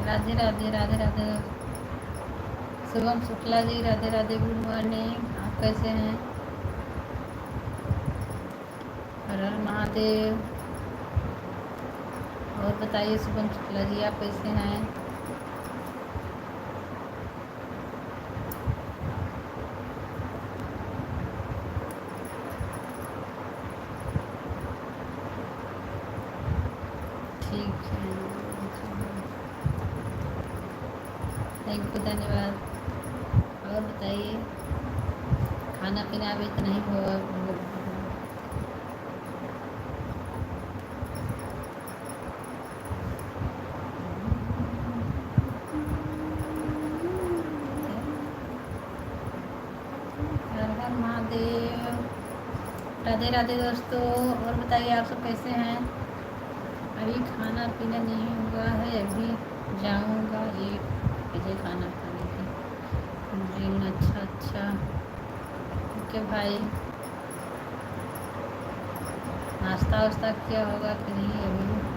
Radhe Radhe Radhe Radhe. Shubham Shukla ji Radhe Radhe, good morning. आप कैसे हैं? हर हर महादेव। और बताइए शुभम शुक्ला जी, आप कैसे हैं? ठीक है, थैंक यू, धन्यवाद। और बताइए, खाना पीना अभी तो नहीं हुआ? हर हर महादेव। राधे राधे दोस्तों। और बताइए आप सब कैसे हैं? अभी खाना पीना नहीं हुआ है, अभी जाऊंगा 1 बजे खाना खाने के लिए। अच्छा अच्छा, ओके भाई। नाश्ता वास्ता क्या होगा कि नहीं अभी?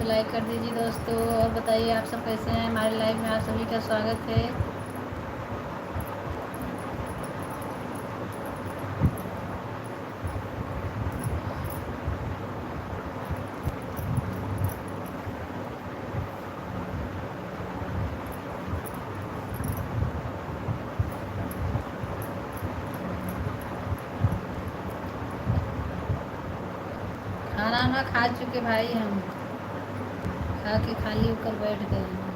लाइक कर दीजिए दोस्तों। और बताइए आप सब कैसे हैं? हमारे लाइव में आप सभी का स्वागत है। खाना ना खा चुके भाई, हम खा के खाली होकर बैठ गए हैं।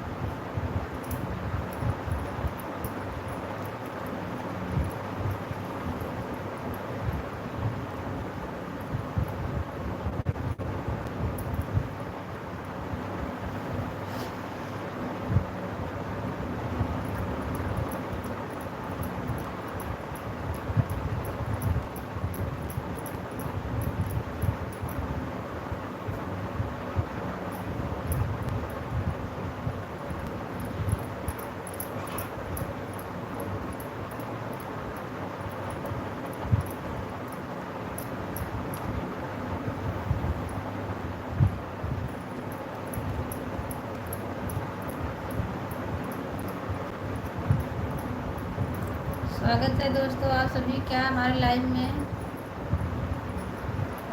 स्वागत है दोस्तों आप सभी का हमारे लाइव में।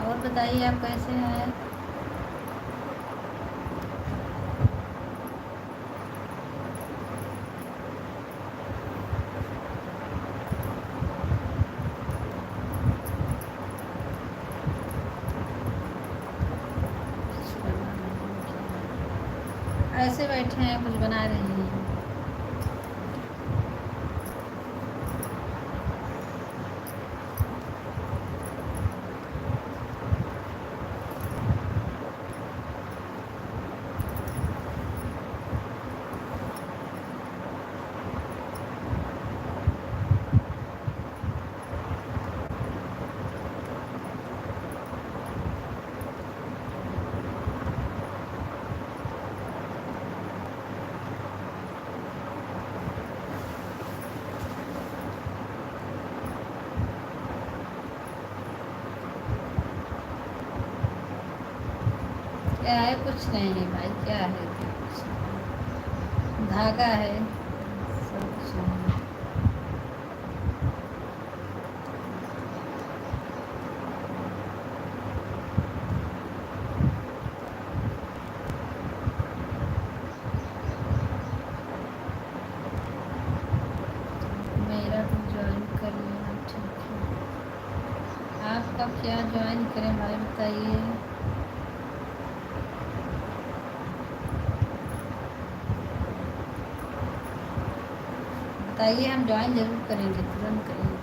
और बताइए आप कैसे हैं? ऐसे बैठे हैं, कुछ बना रहे हैं। क्या है? कुछ नहीं है भाई, क्या है? धागा है, सब कुछ नहीं। मेरा भी ज्वाइन कर लेना, ठीक है। आप कब क्या ज्वाइन करें भाई, बताइए। बताइए, हम ज्वाइन जरूर करेंगे, तुरंत करेंगे।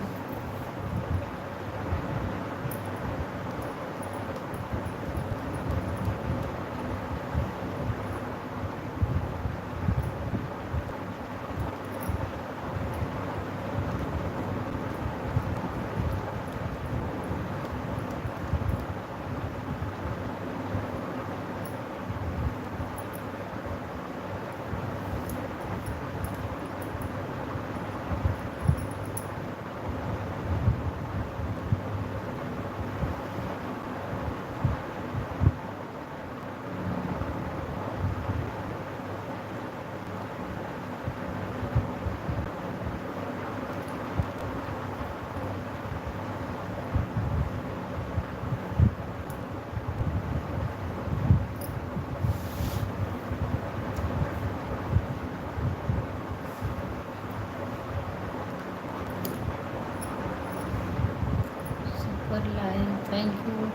सुपर लाइन, थैंक यू,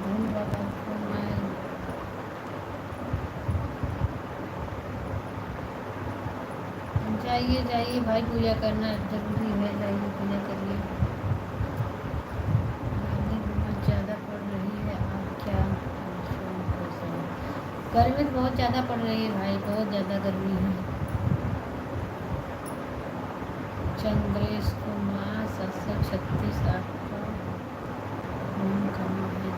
धन्यवाद आपको। मैं जाइए जाइए भाई, पूजा करना जरूरी है, जाइए पूजा करिए। गर्मी बहुत ज़्यादा पड़ रही है, आप क्या गर्मी तो बहुत ज़्यादा पड़ रही है भाई, बहुत ज़्यादा गर्मी है। चंद्रेश कुमार 736 आपका होम कहाँ है?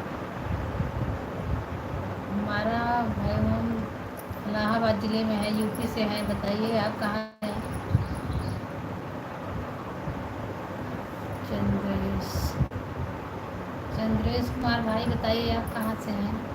हमारा भाई होम इलाहाबाद ज़िले में है, यूपी से हैं। बताइए आप कहाँ हैं? चंद्रेश कुमार भाई, बताइए आप कहाँ से हैं?